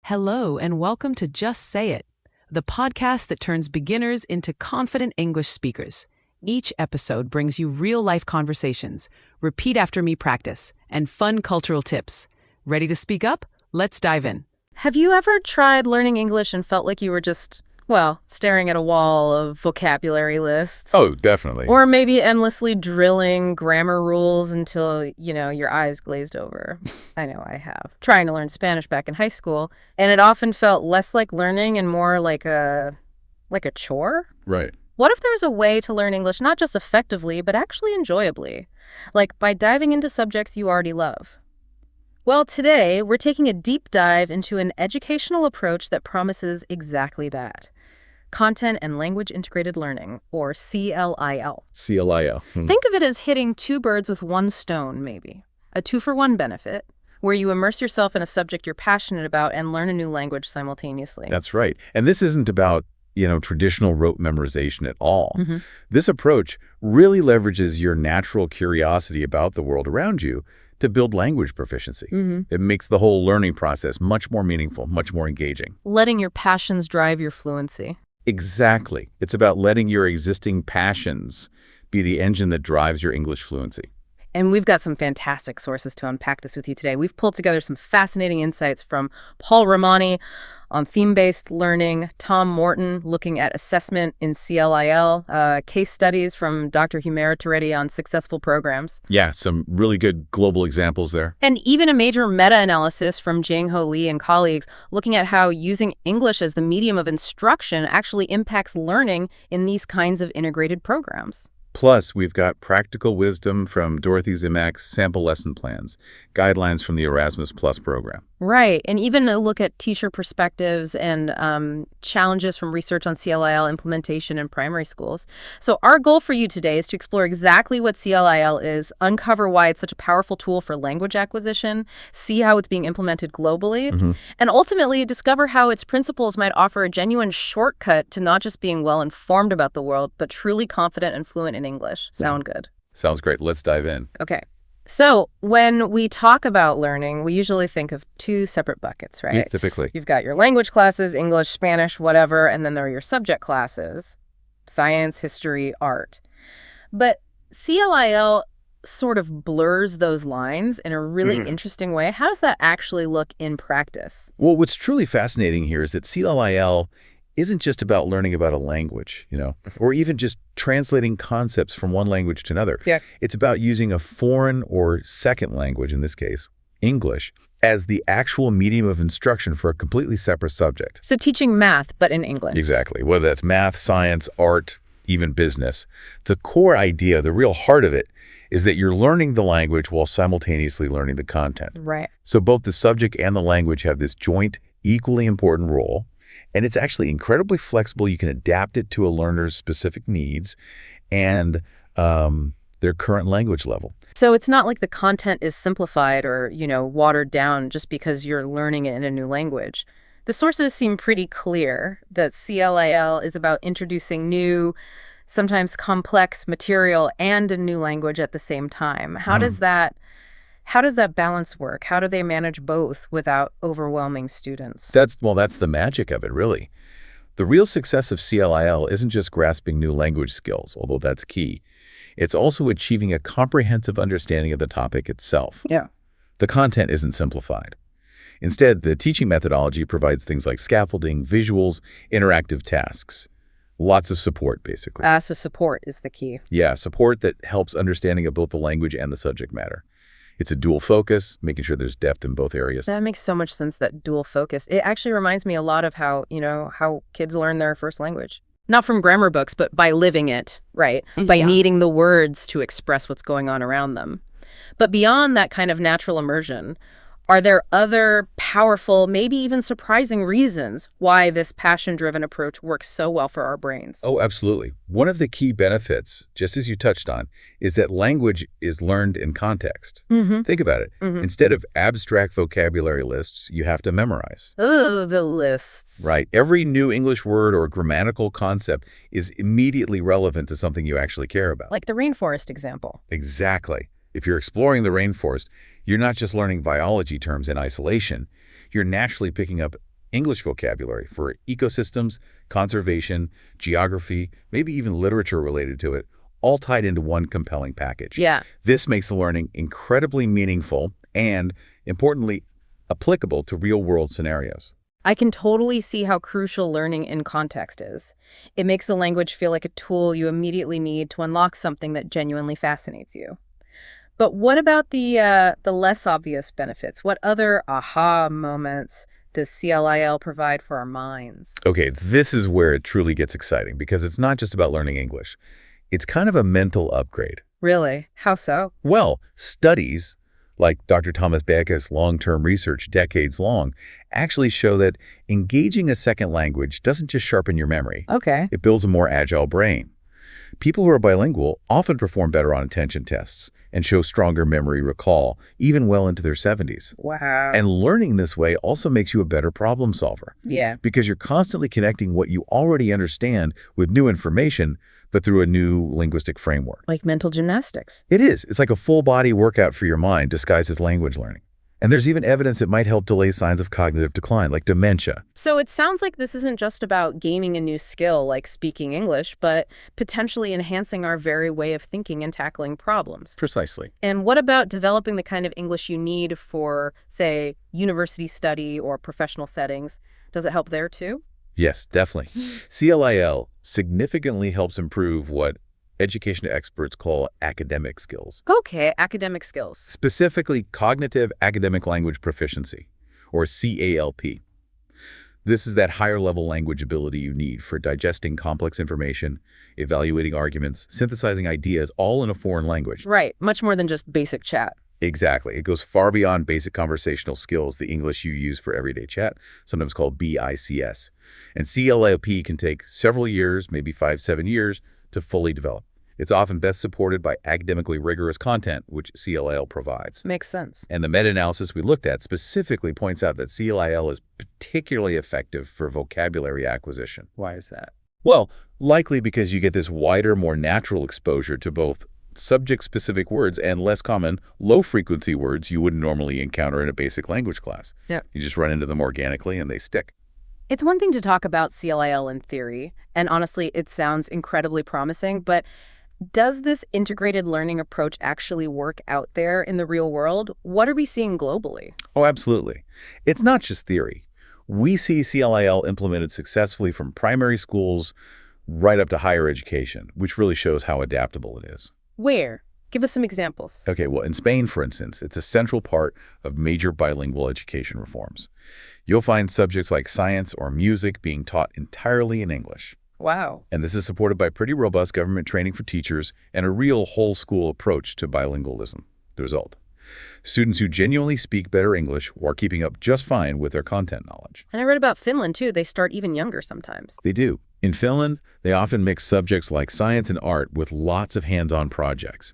Hello, and welcome to Just Say It, the podcast that turns beginners into confident English speakers. Each episode brings you real-life conversations, repeat after me practice, and fun cultural tips. Ready to speak up? Let's dive in. Have you ever tried learning English and felt like you were just, staring at a wall of vocabulary lists? Oh, definitely. Or maybe endlessly drilling grammar rules until, your eyes glazed over. I know I have. Trying to learn Spanish back in high school, and it often felt less like learning and more like a chore. Right. What if there was a way to learn English not just effectively, but actually enjoyably? Like by diving into subjects you already love. Well, today we're taking a deep dive into an educational approach that promises exactly that. Content and Language Integrated Learning, or CLIL. CLIL. Think of it as hitting two birds with one stone, maybe. A two-for-one benefit, where you immerse yourself in a subject you're passionate about and learn a new language simultaneously. That's right. And this isn't about, traditional rote memorization at all. Mm-hmm. This approach really leverages your natural curiosity about the world around you to build language proficiency. Mm-hmm. It makes the whole learning process much more meaningful, much more engaging. Letting your passions drive your fluency. Exactly. It's about letting your existing passions be the engine that drives your English fluency. And we've got some fantastic sources to unpack this with you today. We've pulled together some fascinating insights from Paul Ramani on theme-based learning, Tom Morton looking at assessment in CLIL, case studies from Dr. Humera Toretti on successful programs. Yeah, some really good global examples there. And even a major meta-analysis from Jang-Ho Lee and colleagues looking at how using English as the medium of instruction actually impacts learning in these kinds of integrated programs. Plus, we've got practical wisdom from Dorothy Zimak's sample lesson plans, guidelines from the Erasmus Plus program. Right, and even a look at teacher perspectives and challenges from research on CLIL implementation in primary schools. So our goal for you today is to explore exactly what CLIL is, uncover why it's such a powerful tool for language acquisition, see how it's being implemented globally, and ultimately discover how its principles might offer a genuine shortcut to not just being well-informed about the world, but truly confident and fluent in English. Sound good? Sounds great. Let's dive in. Okay. So when we talk about learning, we usually think of two separate buckets, right? Yeah, typically. You've got your language classes, English, Spanish, whatever, and then there are your subject classes, science, history, art. But CLIL sort of blurs those lines in a really interesting way. How does that actually look in practice? Well, what's truly fascinating here is that CLIL isn't just about learning about a language, or even just translating concepts from one language to another. Yeah. It's about using a foreign or second language, in this case, English, as the actual medium of instruction for a completely separate subject. So teaching math, but in English. Exactly. Whether that's math, science, art, even business. The core idea, the real heart of it, is that you're learning the language while simultaneously learning the content. Right. So both the subject and the language have this joint, equally important role. And it's actually incredibly flexible. You can adapt it to a learner's specific needs and their current language level. So it's not like the content is simplified or, watered down just because you're learning it in a new language. The sources seem pretty clear that CLIL is about introducing new, sometimes complex material and a new language at the same time. How does that balance work? How do they manage both without overwhelming students? That's the magic of it, really. The real success of CLIL isn't just grasping new language skills, although that's key. It's also achieving a comprehensive understanding of the topic itself. Yeah. The content isn't simplified. Instead, the teaching methodology provides things like scaffolding, visuals, interactive tasks. Lots of support, basically. So support is the key. Yeah, support that helps understanding of both the language and the subject matter. It's a dual focus, making sure there's depth in both areas. That makes so much sense, that dual focus. It actually reminds me a lot of how kids learn their first language. Not from grammar books, but by living it, right? By needing the words to express what's going on around them. But beyond that kind of natural immersion, are there other powerful, maybe even surprising reasons why this passion-driven approach works so well for our brains? Oh, absolutely. One of the key benefits, just as you touched on, is that language is learned in context. Think about it. Instead of abstract vocabulary lists, you have to memorize. Oh, the lists. Right. Every new English word or grammatical concept is immediately relevant to something you actually care about. Like the rainforest example. Exactly. If you're exploring the rainforest, you're not just learning biology terms in isolation. You're naturally picking up English vocabulary for ecosystems, conservation, geography, maybe even literature related to it, all tied into one compelling package. Yeah. This makes the learning incredibly meaningful and, importantly, applicable to real-world scenarios. I can totally see how crucial learning in context is. It makes the language feel like a tool you immediately need to unlock something that genuinely fascinates you. But what about the less obvious benefits? What other aha moments does CLIL provide for our minds? Okay, this is where it truly gets exciting because it's not just about learning English. It's kind of a mental upgrade. Really? How so? Well, studies, like Dr. Thomas Becker's long-term research, decades long, actually show that engaging a second language doesn't just sharpen your memory. Okay. It builds a more agile brain. People who are bilingual often perform better on attention tests and show stronger memory recall, even well into their 70s. Wow. And learning this way also makes you a better problem solver. Yeah. Because you're constantly connecting what you already understand with new information, but through a new linguistic framework. Like mental gymnastics. It is. It's like a full-body workout for your mind disguised as language learning. And there's even evidence it might help delay signs of cognitive decline, like dementia. So it sounds like this isn't just about gaining a new skill like speaking English, but potentially enhancing our very way of thinking and tackling problems. Precisely. And what about developing the kind of English you need for, say, university study or professional settings? Does it help there too? Yes, definitely. CLIL significantly helps improve what education experts call academic skills, Okay, academic skills. specifically cognitive academic language proficiency, or CALP. This is that higher-level language ability you need for digesting complex information, evaluating arguments, synthesizing ideas, all in a foreign language. Right, much more than just basic chat. Exactly. It goes far beyond basic conversational skills, the English you use for everyday chat, sometimes called BICS. And CLIP can take several years, maybe 5-7 years, to fully develop. It's often best supported by academically rigorous content, which CLIL provides. Makes sense. And the meta-analysis we looked at specifically points out that CLIL is particularly effective for vocabulary acquisition. Why is that? Well, likely because you get this wider, more natural exposure to both subject-specific words and less common, low-frequency words you wouldn't normally encounter in a basic language class. Yeah. You just run into them organically and they stick. It's one thing to talk about CLIL in theory, and honestly, it sounds incredibly promising, but does this integrated learning approach actually work out there in the real world? What are we seeing globally? Oh, absolutely. It's not just theory. We see CLIL implemented successfully from primary schools right up to higher education, which really shows how adaptable it is. Where? Give us some examples. Okay, well, in Spain, for instance, it's a central part of major bilingual education reforms. You'll find subjects like science or music being taught entirely in English. Wow. And this is supported by pretty robust government training for teachers and a real whole school approach to bilingualism. The result: students who genuinely speak better English are keeping up just fine with their content knowledge. And I read about Finland, too. They start even younger sometimes. They do. In Finland, they often mix subjects like science and art with lots of hands-on projects.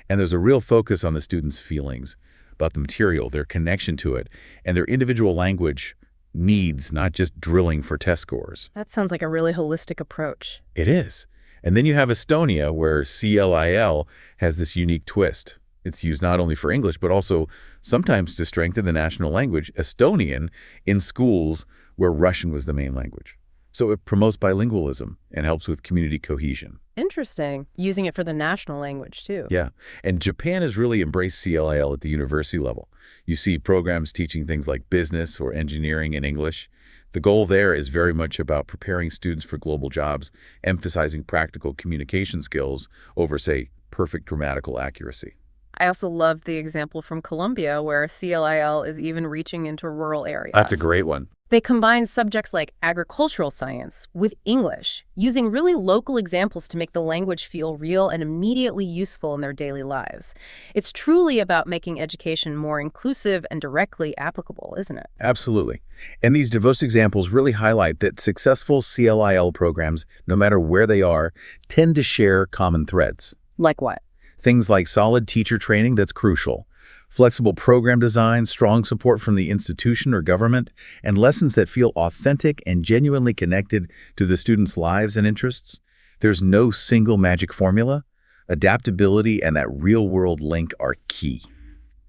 And there's a real focus on the students' feelings about the material, their connection to it, and their individual language needs, not just drilling for test scores. That sounds like a really holistic approach. It is. And then you have Estonia, where CLIL has this unique twist. It's used not only for English, but also sometimes to strengthen the national language, Estonian, in schools where Russian was the main language. So it promotes bilingualism and helps with community cohesion. Interesting. Using it for the national language, too. Yeah. And Japan has really embraced CLIL at the university level. You see programs teaching things like business or engineering in English. The goal there is very much about preparing students for global jobs, emphasizing practical communication skills over, say, perfect grammatical accuracy. I also loved the example from Colombia, where CLIL is even reaching into rural areas. That's a great one. They combine subjects like agricultural science with English, using really local examples to make the language feel real and immediately useful in their daily lives. It's truly about making education more inclusive and directly applicable, isn't it? Absolutely. And these diverse examples really highlight that successful CLIL programs, no matter where they are, tend to share common threads. Like what? Things like solid teacher training that's crucial, flexible program design, strong support from the institution or government, and lessons that feel authentic and genuinely connected to the students' lives and interests. There's no single magic formula. Adaptability and that real-world link are key.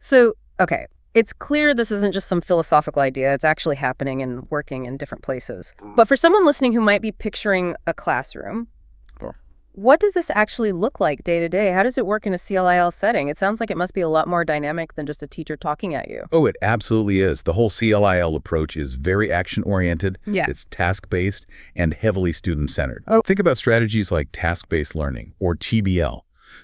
So, okay, It's clear this isn't just some philosophical idea. It's actually happening and working in different places. But for someone listening who might be picturing a classroom, what does this actually look like day to day? How does it work in a CLIL setting? It sounds like it must be a lot more dynamic than just a teacher talking at you. Oh, it absolutely is. The whole CLIL approach is very action-oriented. Yeah. It's task-based and heavily student-centered. Oh. Think about strategies like task-based learning or TBL.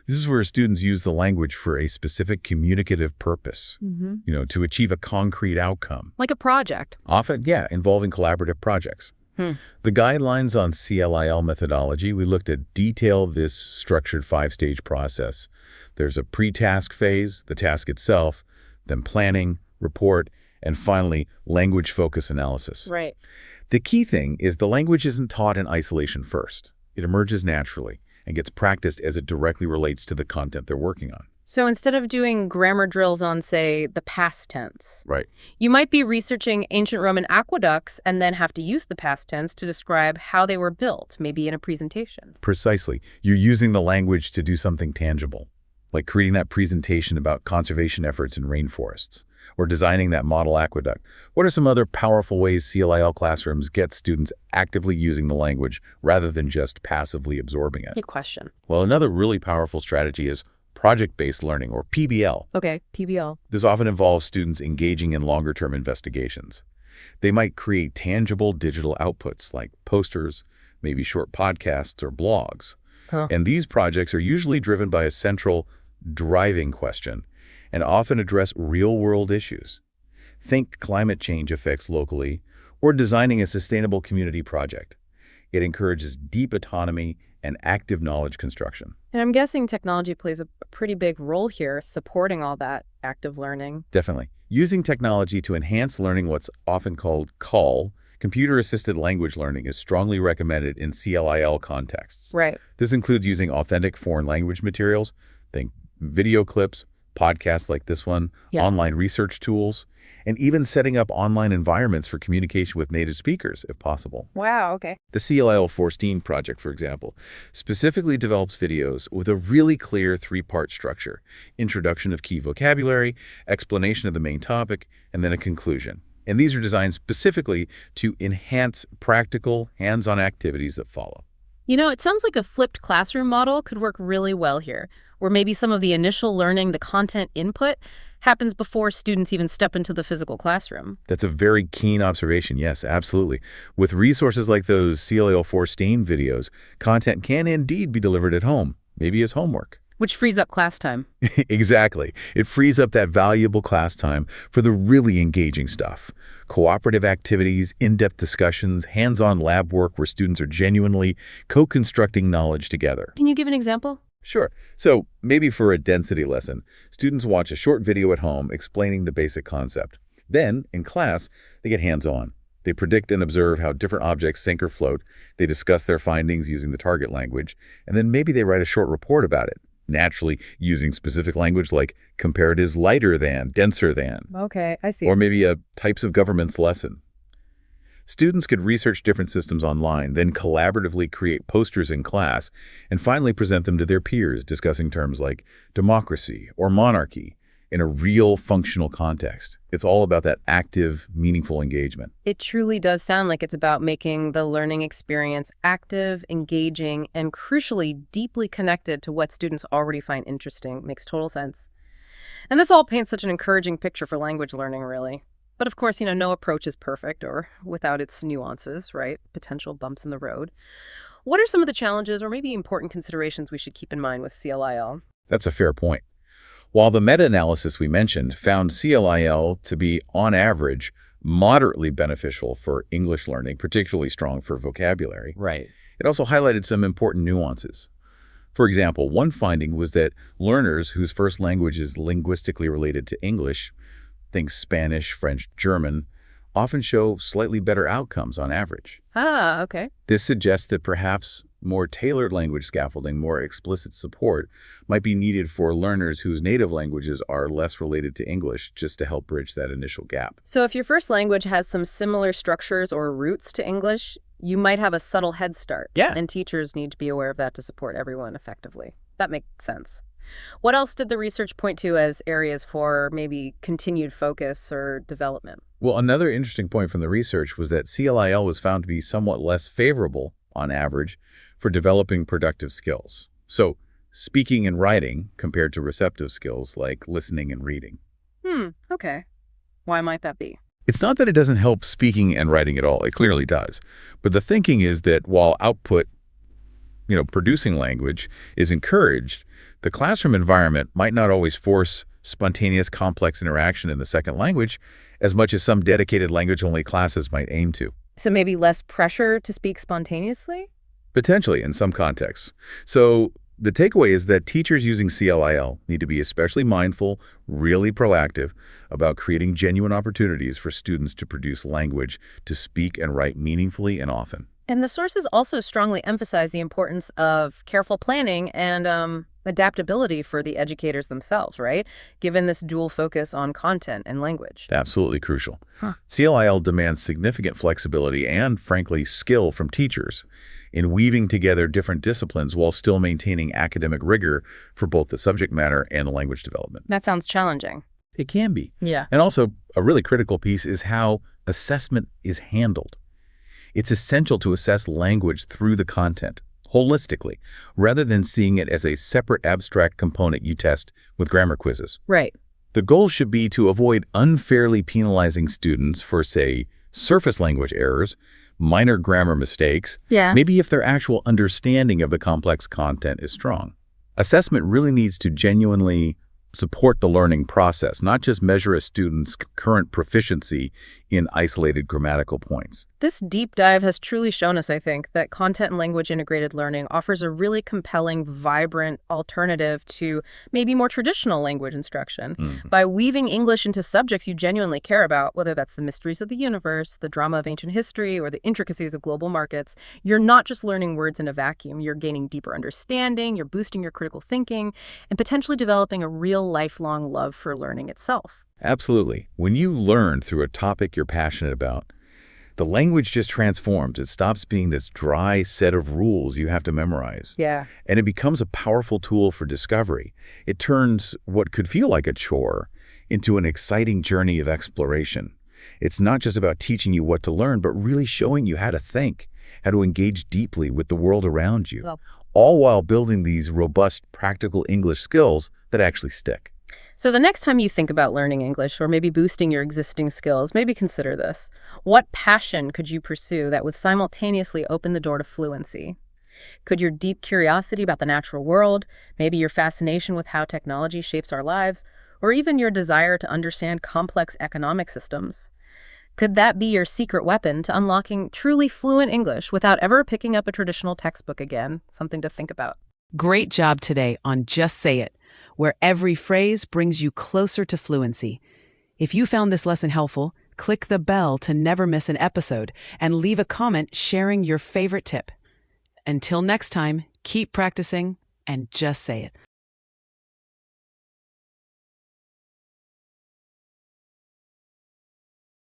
This is where students use the language for a specific communicative purpose, to achieve a concrete outcome. Like a project. Often, involving collaborative projects. The guidelines on CLIL methodology, we looked at detail this structured 5-stage process. There's a pre-task phase, the task itself, then planning, report, and finally, language focus analysis. Right. The key thing is the language isn't taught in isolation first. It emerges naturally and gets practiced as it directly relates to the content they're working on. So instead of doing grammar drills on, say, the past tense, Right. you might be researching ancient Roman aqueducts and then have to use the past tense to describe how they were built, maybe in a presentation. Precisely. You're using the language to do something tangible, like creating that presentation about conservation efforts in rainforests, or designing that model aqueduct. What are some other powerful ways CLIL classrooms get students actively using the language rather than just passively absorbing it? Good question. Well, another really powerful strategy is project-based learning, or PBL. Okay, PBL. This often involves students engaging in longer-term investigations. They might create tangible digital outputs like posters, maybe short podcasts or blogs. And these projects are usually driven by a central driving question and often address real-world issues. Think climate change effects locally or designing a sustainable community project. It encourages deep autonomy and active knowledge construction. And I'm guessing technology plays a pretty big role here, supporting all that active learning. Definitely. Using technology to enhance learning, what's often called CAL, computer-assisted language learning, is strongly recommended in CLIL contexts. Right. This includes using authentic foreign language materials, think video clips, podcasts like this one, online research tools, and even setting up online environments for communication with native speakers, if possible. Wow, okay. The CLIL 14 project, for example, specifically develops videos with a really clear 3-part structure: introduction of key vocabulary, explanation of the main topic, and then a conclusion. And these are designed specifically to enhance practical, hands-on activities that follow. You know, it sounds like a flipped classroom model could work really well here, where maybe some of the initial learning, the content input, happens before students even step into the physical classroom. That's a very keen observation. Yes, absolutely. With resources like those CLIL 14 videos, content can indeed be delivered at home, maybe as homework. Which frees up class time. Exactly. It frees up that valuable class time for the really engaging stuff. Cooperative activities, in-depth discussions, hands-on lab work where students are genuinely co-constructing knowledge together. Can you give an example? Sure. So maybe for a density lesson, students watch a short video at home explaining the basic concept. Then, in class, they get hands-on. They predict and observe how different objects sink or float. They discuss their findings using the target language. And then maybe they write a short report about it, naturally using specific language like comparatives lighter than, denser than. Okay, I see. Or maybe a types of governments lesson. Students could research different systems online, then collaboratively create posters in class, and finally present them to their peers, discussing terms like democracy or monarchy in a real functional context. It's all about that active, meaningful engagement. It truly does sound like it's about making the learning experience active, engaging, and crucially deeply connected to what students already find interesting. Makes total sense. And this all paints such an encouraging picture for language learning, really. But of course, no approach is perfect or without its nuances, right? Potential bumps in the road. What are some of the challenges or maybe important considerations we should keep in mind with CLIL? That's a fair point. While the meta-analysis we mentioned found CLIL to be, on average, moderately beneficial for English learning, particularly strong for vocabulary, Right. it also highlighted some important nuances. For example, one finding was that learners whose first language is linguistically related to English, think Spanish, French, German, often show slightly better outcomes on average. Ah, okay. This suggests that perhaps more tailored language scaffolding, more explicit support, might be needed for learners whose native languages are less related to English, just to help bridge that initial gap. So if your first language has some similar structures or roots to English, you might have a subtle head start. Yeah. And teachers need to be aware of that to support everyone effectively. That makes sense. What else did the research point to as areas for maybe continued focus or development? Well, another interesting point from the research was that CLIL was found to be somewhat less favorable, on average, for developing productive skills. So, speaking and writing compared to receptive skills like listening and reading. Okay. Why might that be? It's not that it doesn't help speaking and writing at all. It clearly does. But the thinking is that while output, producing language is encouraged, the classroom environment might not always force spontaneous, complex interaction in the second language as much as some dedicated language-only classes might aim to. So maybe less pressure to speak spontaneously? Potentially, in some contexts. So the takeaway is that teachers using CLIL need to be especially mindful, really proactive about creating genuine opportunities for students to produce language, to speak and write meaningfully and often. And the sources also strongly emphasize the importance of careful planning and adaptability for the educators themselves, right? Given this dual focus on content and language. Absolutely crucial. CLIL demands significant flexibility and, frankly, skill from teachers in weaving together different disciplines while still maintaining academic rigor for both the subject matter and the language development. That sounds challenging. It can be. Yeah. And also, a really critical piece is how assessment is handled. It's essential to assess language through the content, holistically, rather than seeing it as a separate abstract component you test with grammar quizzes. Right. The goal should be to avoid unfairly penalizing students for, say, surface language errors, minor grammar mistakes, maybe if their actual understanding of the complex content is strong. Assessment really needs to genuinely support the learning process, not just measure a student's current proficiency in isolated grammatical points. This deep dive has truly shown us, I think, that content and language integrated learning offers a really compelling, vibrant alternative to maybe more traditional language instruction. By weaving English into subjects you genuinely care about, whether that's the mysteries of the universe, the drama of ancient history, or the intricacies of global markets, you're not just learning words in a vacuum. You're gaining deeper understanding, you're boosting your critical thinking, and potentially developing a real lifelong love for learning itself. Absolutely. When you learn through a topic you're passionate about, the language just transforms. It stops being this dry set of rules you have to memorize. Yeah. And it becomes a powerful tool for discovery. It turns what could feel like a chore into an exciting journey of exploration. It's not just about teaching you what to learn, but really showing you how to think, how to engage deeply with the world around you, all while building these robust, practical English skills that actually stick. So the next time you think about learning English or maybe boosting your existing skills, maybe consider this. What passion could you pursue that would simultaneously open the door to fluency? Could your deep curiosity about the natural world, maybe your fascination with how technology shapes our lives, or even your desire to understand complex economic systems, could that be your secret weapon to unlocking truly fluent English without ever picking up a traditional textbook again? Something to think about. Great job today on Just Say It, where every phrase brings you closer to fluency. If you found this lesson helpful, click the bell to never miss an episode and leave a comment sharing your favorite tip. Until next time, keep practicing and just say it.